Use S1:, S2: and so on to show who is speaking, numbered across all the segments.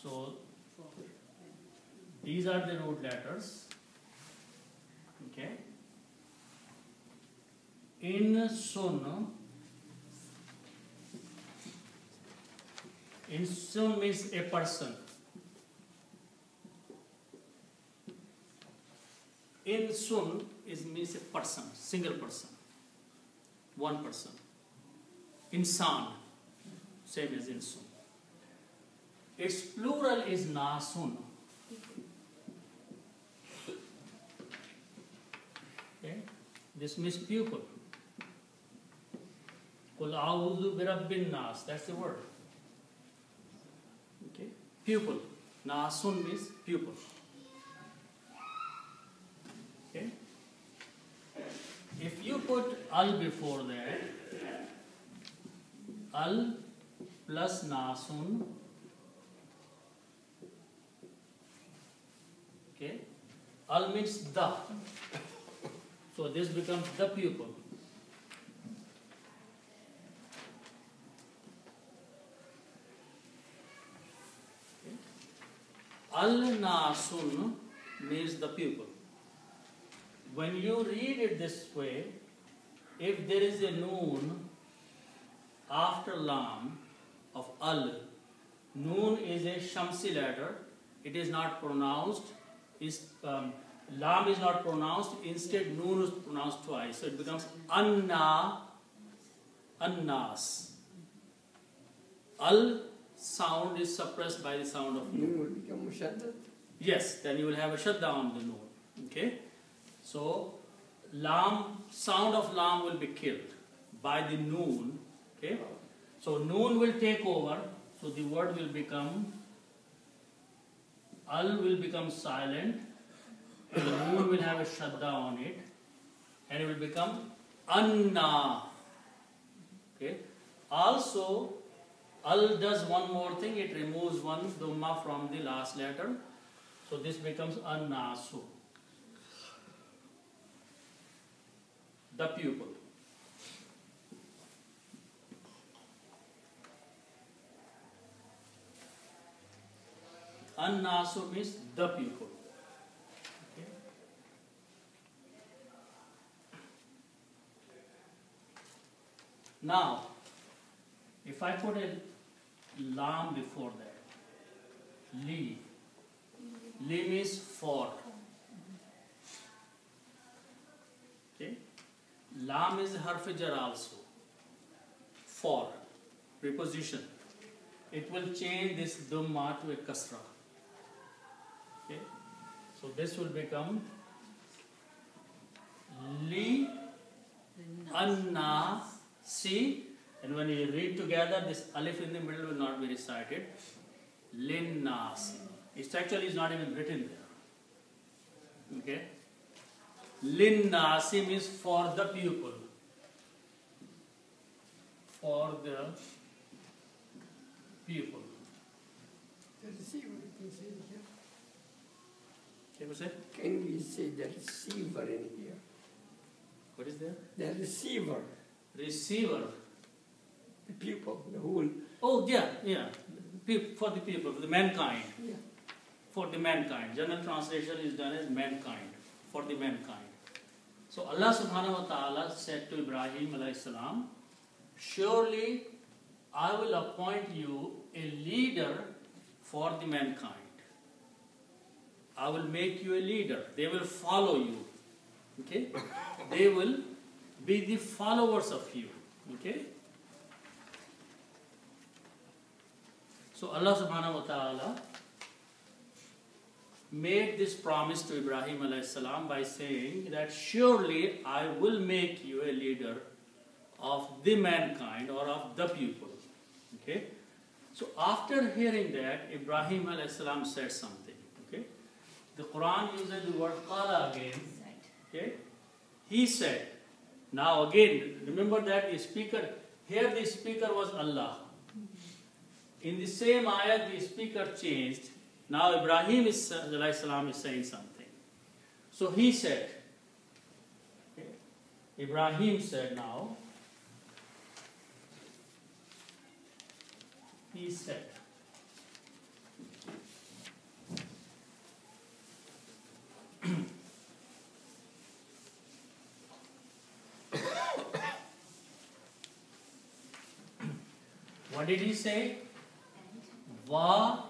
S1: So these are the root letters. Okay. In sun means a person. In sun means a person, single person, one person. Insan, same as in sun. Its plural is nasun. Okay? This means pupil. Qul a'udhu birabbin nas. That's the word. Okay? Pupil. Nasun means pupil. Okay? If you put al before that, al plus nasun, okay, al means the, so this becomes the pupil. Okay. Al nasun means the pupil. When you read it this way, if there is a noon after lam of al, noon is a shamsi letter, it is not pronounced, lam is not pronounced, instead noon is pronounced twice, so it becomes anna, annas. Al sound is suppressed by the sound of noon.
S2: Noon will become mushaddad.
S1: Yes, then you will have a shadda on the noon. Okay? So, lam, sound of lam will be killed by the noon. Okay? So, noon will take over. So, the word will become, al will become silent. And the noon will have a shadda on it. And it will become anna. Okay? Also, al does one more thing. It removes one dhamma from the last letter. So, this becomes annasu. The pupil. Annasu means the pupil. Okay. Now, if I put a lam before that, li means for. Okay. Lam is harf jar also. For. Preposition. It will change this dhamma to a kasra. Okay. So this will become li anna si, and when you read together, this alif in the middle will not be recited. Linnas. It actually is not even written there. Okay. Linnasi means for the pupil. For the pupil.
S2: The receiver, you can say it here.
S1: Can you say?
S2: Can we say the receiver in here?
S1: What is there?
S2: The receiver,
S1: Receiver.
S2: the pupil, the whole.
S1: Oh, yeah. For the people, for the mankind.
S2: Yeah.
S1: For the mankind. General translation is done as mankind. For the mankind. So Allah subhanahu wa ta'ala said to Ibrahim alayhi salam, surely I will appoint you a leader for the mankind. I will make you a leader. They will follow you. Okay? They will be the followers of you. Okay? So Allah subhanahu wa ta'ala made this promise to Ibrahim alayhi salam by saying that surely I will make you a leader of the mankind or of the people. Okay? So after hearing that, Ibrahim alayhi salam said something. Okay? The Quran uses the word qala again. Okay? He said. Now again, remember that the speaker, here the speaker was Allah. In the same ayat, the speaker changed. Now Ibrahim alayhi salam is saying something. So he said, okay, Ibrahim said now, he said, What did he say? Va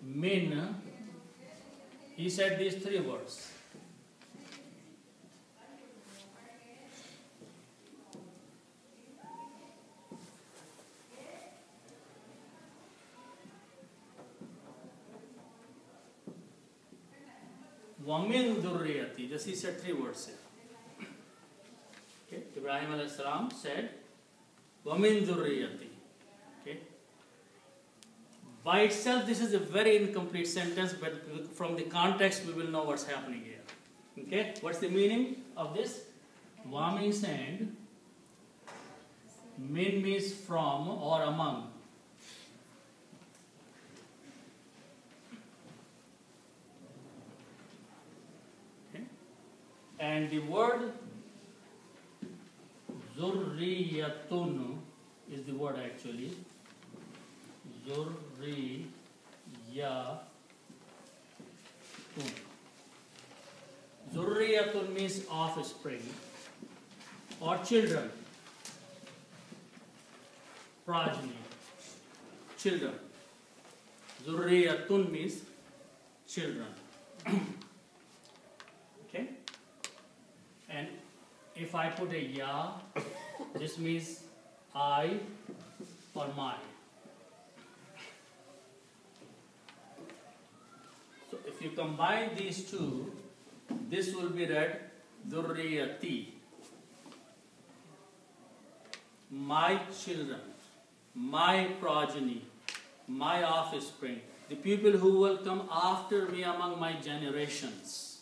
S1: min. He said these three words. Wamin durriyati. Just he said three words here. Okay. Ibrahim alayhi salam said, Wamin durriyati. Okay. By itself, this is a very incomplete sentence, but from the context, we will know what's happening here. Okay. What's the meaning of this? Wa means and. Min means from or among. And the word zurriyatun is the word actually. Zurriyatun. Zurriyatun means offspring or children. Progeny. Children. Zurriyatun means children. Okay? And if I put a ya, this means I or my. So if you combine these two, this will be read Durriyati. My children, my progeny, my offspring, the people who will come after me among my generations.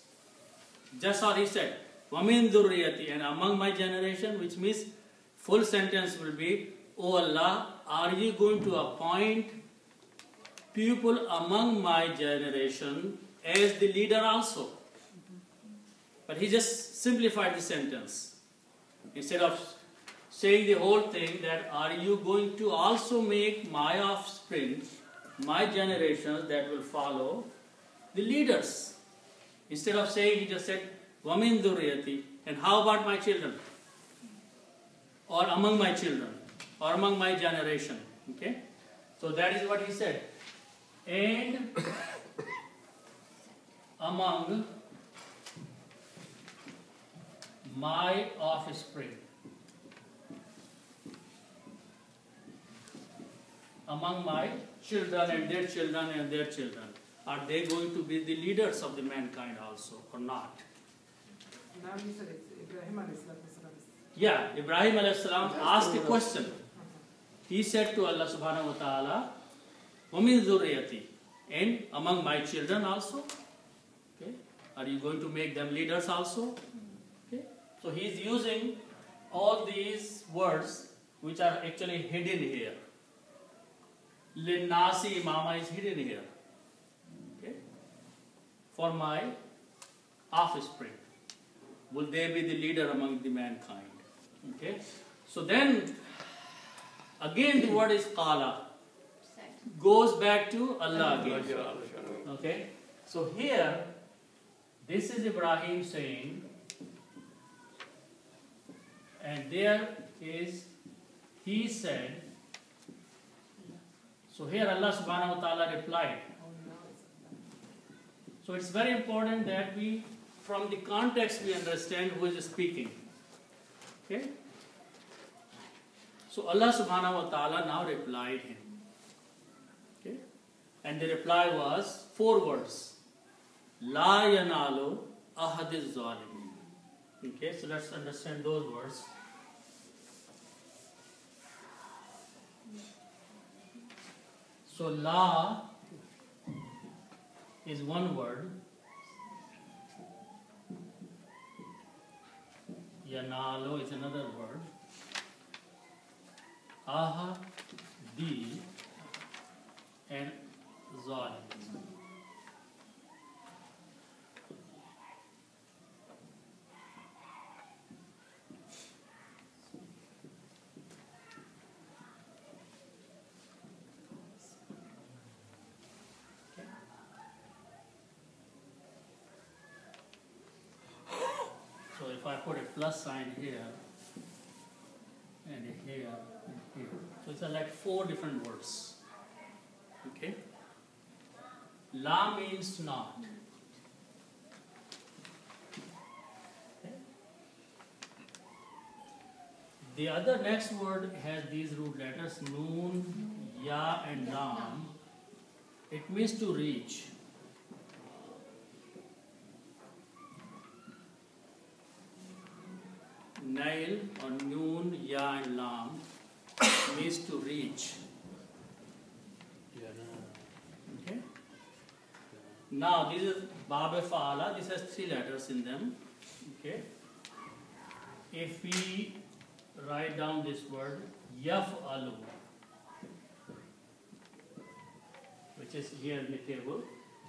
S1: Just how he said. Wamin durriyati, and among my generation, which means full sentence will be, O Allah, are you going to appoint people among my generation as the leader also? But he just simplified the sentence. Instead of saying the whole thing that are you going to also make my offspring, my generations that will follow, the leaders. Instead of saying, he just said, Wamin durriyati, and how about my children? Or among my children, or among my generation. Okay? So that is what he said. And among my offspring. Among my children and their children and their children. Are they going to be the leaders of the mankind also or not?
S3: Now you said it's Ibrahim alayhi salam.
S1: Yeah, Ibrahim alayhi salam asked a question. He said to Allah subhanahu wa ta'ala, Wamin dhurriyati, and among my children also. Okay. Are you going to make them leaders also? Okay. So he is using all these words which are actually hidden here. Linnasi imama is hidden here. Okay. For my offspring. Will they be the leader among the mankind? Okay. So then, again the word is qala. Goes back to Allah again. Okay. So here, this is Ibrahim saying, and there is, he said. So here Allah subhanahu wa ta'ala replied. So it's very important that we, from the context, we understand who is speaking. Okay? So Allah subhanahu wa ta'ala now replied him. Okay? And the reply was 4 words. La yanalu ahadiz zalimin. Okay, so let's understand those words. So la is one word. Yanalo is another word. Aha, di, and zalim. So if I put a plus sign here, and here, and here, These are like 4 different words. Okay? La means not. Okay? The other next word has these root letters noon, ya and lam. It means to reach. Nail or noon, ya and lam means to reach. Okay. Now this is Bab Fa'ala. This has 3 letters in them. Okay. If we write down this word Yaf'alu, which is here in the table,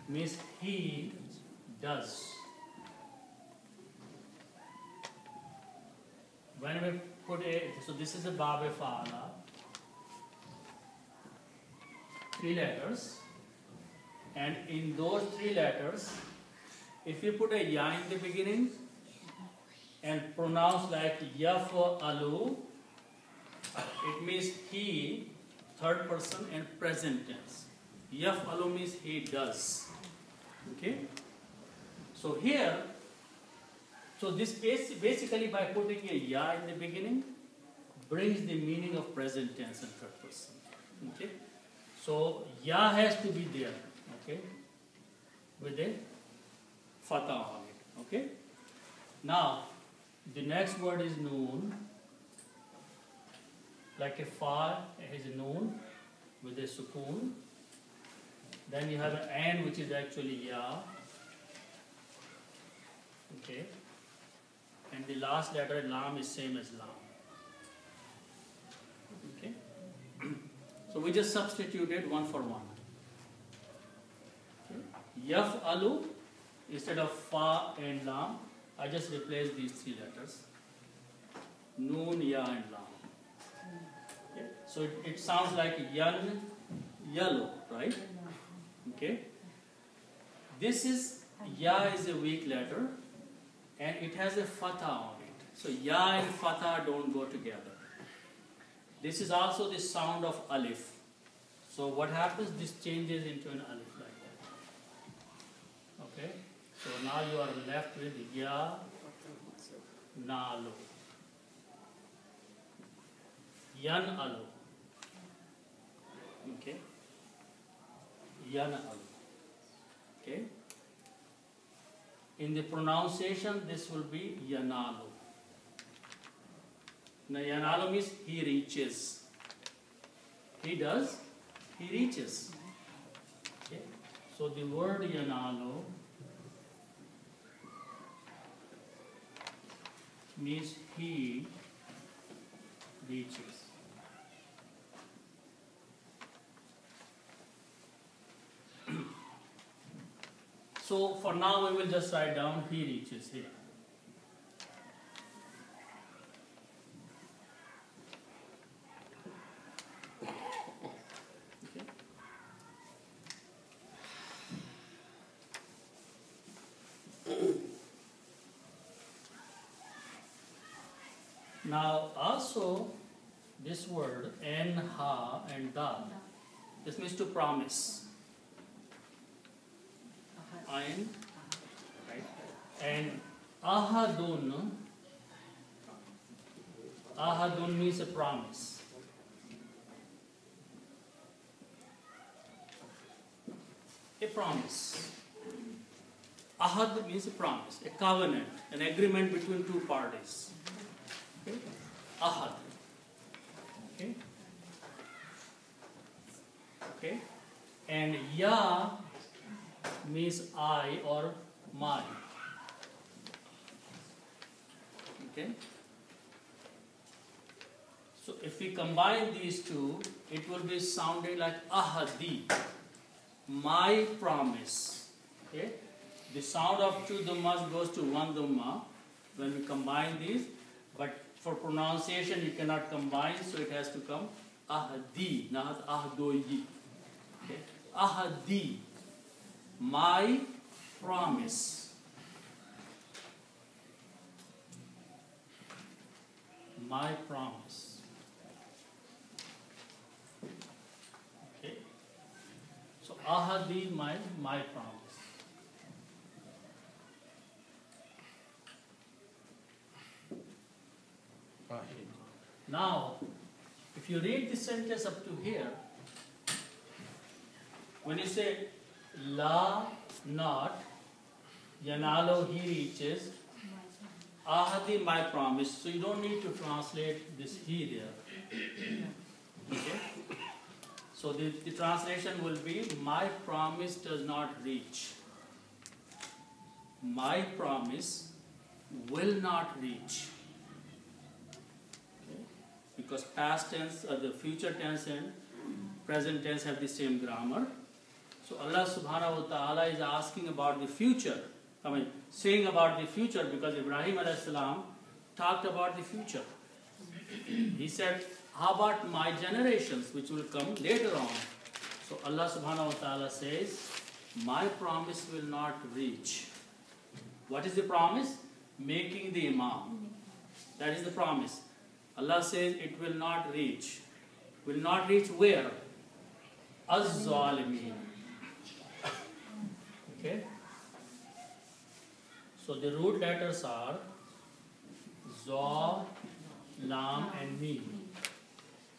S1: means he does. When we put so this is a Bab Fa'ala, 3 letters, and in those 3 letters, if you put a ya in the beginning and pronounce like Yaf'alu, it means he, 3rd person, and present tense. Yaf'alu means he does. Okay? So here, so this basically by putting a ya in the beginning brings the meaning of present tense and 3rd person. Okay? So ya has to be there. Okay? With a fatha on it. Okay? Now, the next word is noon. Like a fa is a noon with a sukoon. Then you have an an, which is actually ya. Okay? And the last letter lam is same as lam. Okay? So we just substituted 1 for 1. Okay? Yaf'alu, instead of fa and lam, I just replaced these 3 letters. Noon, ya and lam. Okay? So it sounds like yan, yellow, right? Okay? This is, ya is a weak letter and it has a fatha on it. So ya and fatha don't go together. This is also the sound of alif. So what happens? This changes into an alif like that. Okay? So now you are left with ya, nalu. Yan alu. Okay? Yan alu. Okay? In the pronunciation, this will be yanalu. Now, yanalu means he reaches. He does, he reaches. Okay? So, the word yanalu means he reaches. So for now we will just write down he reaches here. Okay. Now also this word en, ha and dal, this means to promise. Ain, right? And ahadun, ahadun means a promise. A promise. Ahad means a promise, a covenant, an agreement between 2 parties. Okay? Ahad. Okay? Okay? And ya means I or my. Okay? So if we combine these 2, it will be sounding like ahadi, my promise. Okay? The sound of 2 dhammas goes to 1 dhamma when we combine these, but for pronunciation you cannot combine, so it has to come ahadi, not ahdoyi. Okay? Ahadi, my promise. My promise. ahadi, my promise. Now, if you read this sentence up to here, when you say la not, yanalo he reaches, ahadi my promise, so you don't need to translate this he there. Okay? So the translation will be, my promise does not reach. My promise will not reach. Okay? Because past tense, the future tense and present tense have the same grammar. So Allah subhanahu wa ta'ala is asking about the future. Saying about the future, because Ibrahim alayhi salam talked about the future. He said, how about my generations which will come later on? So Allah subhanahu wa ta'ala says, my promise will not reach. What is the promise? Making the Imam. That is the promise. Allah says it will not reach. Will not reach where? Az-Zalimeen. Okay? So the root letters are Za, Lam and Mim.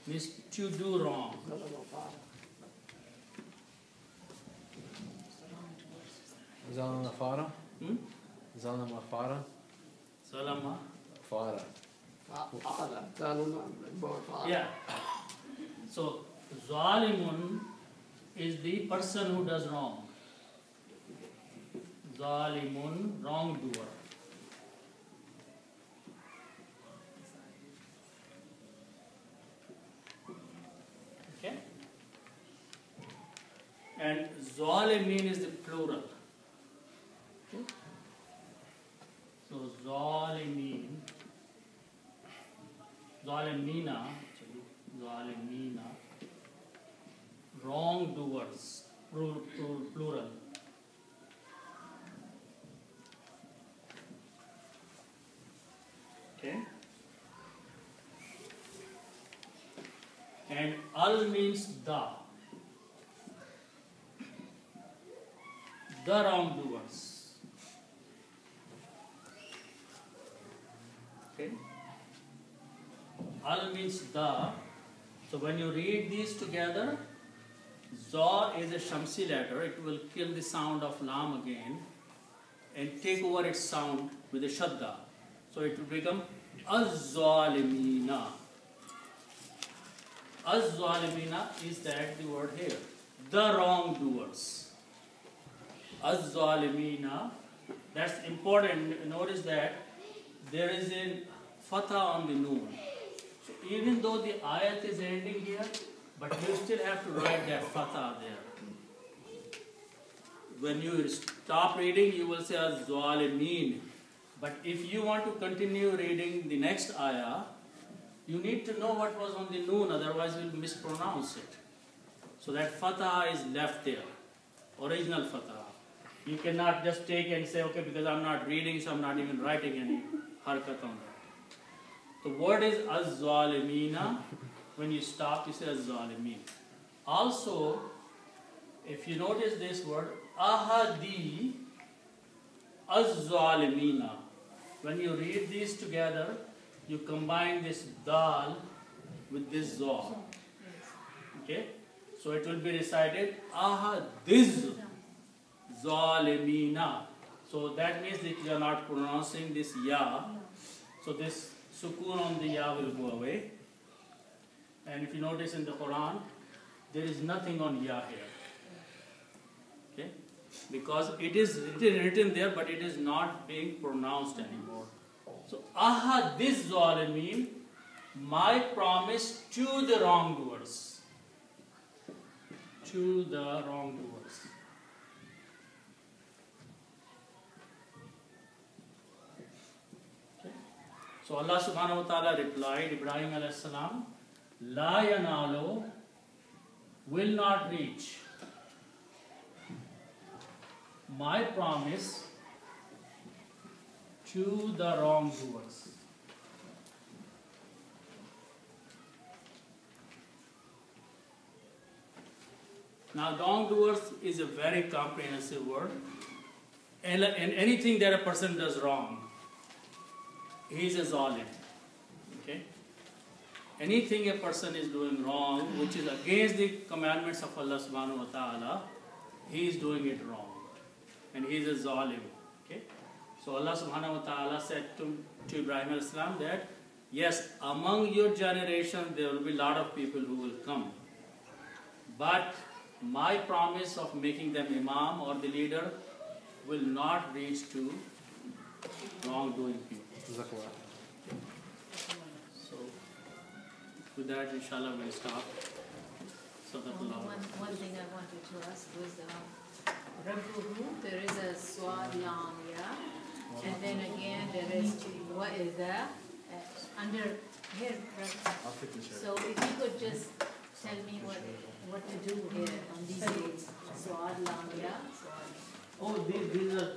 S1: Means to do wrong.
S4: Zalama Fara? Zalama Fara?
S1: Salama?
S4: Fara.
S1: Yeah. So, Zalimun is the person who does wrong. Zalimun, wrongdoer. Okay? And Zalimin is the plural. Okay? So, Zalimin, Zalimina, actually, Zalimina, wrongdoers, plural. Okay? And al means the wrongdoers. Okay? Al means the. So when you read these together, Za is a Shamsi letter. It will kill the sound of Lam again and take over its sound with a Shadda. So it will become Az-Zalimina. Az-Zalimina is that the word here. The wrongdoers. Az-Zalimina. That's important. Notice that there is a fatha on the noon. So even though the ayat is ending here, but you still have to write that fatha there. When you stop reading, you will say Az-Zalimin. But if you want to continue reading the next ayah, you need to know what was on the noon, otherwise you will mispronounce it. So that fatha is left there, original fatha. You cannot just take and say, okay, because I'm not reading, so I'm not even writing any harkat on that. The word is Az-Zalimina. When you stop, you say Az-Zalimin. Also, if you notice this word, Ahadi Az-Zalimina. When you read these together, you combine this dal with this za. Okay? So it will be recited Ahadiz Zalimina. So that means that you are not pronouncing this ya. So this sukoon on the ya will go away. And if you notice in the Quran, there is nothing on ya here. Okay? Because it is written there, but it is not being pronounced anymore. So, Ahadiz Zalimeen, my promise to the wrongdoers. To the wrongdoers. Okay. So Allah subhanahu wa ta'ala replied, Ibrahim alayhi salam, La yanalo, will not reach my promise to the wrongdoers. Now, wrongdoers is a very comprehensive word. And anything that a person does wrong, he is a zalim. Okay? Anything a person is doing wrong, which is against the commandments of Allah subhanahu wa ta'ala, he is doing it wrong. And he is a zalim. Okay? So Allah subhanahu wa ta'ala said to Ibrahim alayhi salam that, yes, among your generation there will be a lot of people who will come. But my promise of making them imam or the leader will not reach to wrongdoing people. So, with that, inshallah, we'll stop. So that
S5: One thing I wanted to ask was, there is a swad lam, yeah? And then again, there is, what is that? Under here, so if you could just tell me what to do here on these days. Swad lam, yeah?
S1: Oh, these are,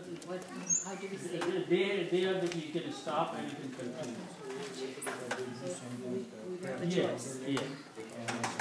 S5: How do we say it?
S1: they are the, you can stop and you can continue.
S5: So we have a choice.
S1: Yes.